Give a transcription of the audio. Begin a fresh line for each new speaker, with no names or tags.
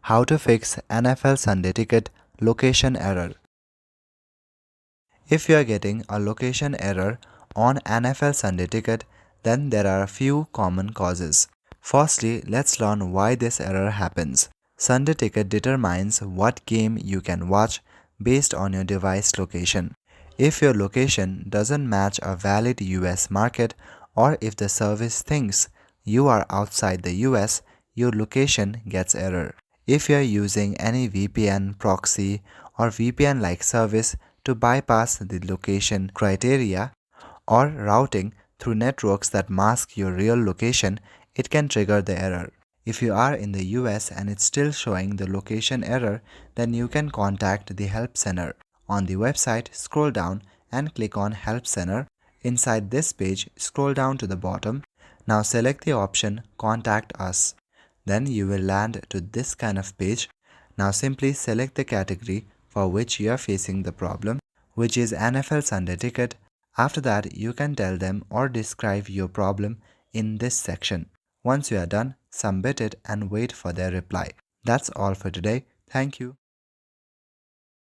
How to fix NFL Sunday ticket location error. If you are getting a location error on NFL Sunday ticket, then there are a few common causes. Firstly, let's learn why this error happens. Sunday ticket determines what game you can watch based on your device location. If your location doesn't match a valid US market, or if the service thinks you are outside the US, your location gets error. If you are using any VPN, proxy, or VPN like service to bypass the location criteria, or routing through networks that mask your real location, it can trigger the error. If you are in the US and it's still showing the location error, then you can contact the Help Center. On the website, scroll down and click on Help Center. Inside this page, scroll down to the bottom. Now select the option Contact Us. Then you will land to this kind of page. Now simply select the category for which you are facing the problem, which is NFL Sunday ticket. After that, you can tell them or describe your problem in this section. Once you are done, submit it and wait for their reply. That's all for today. Thank you.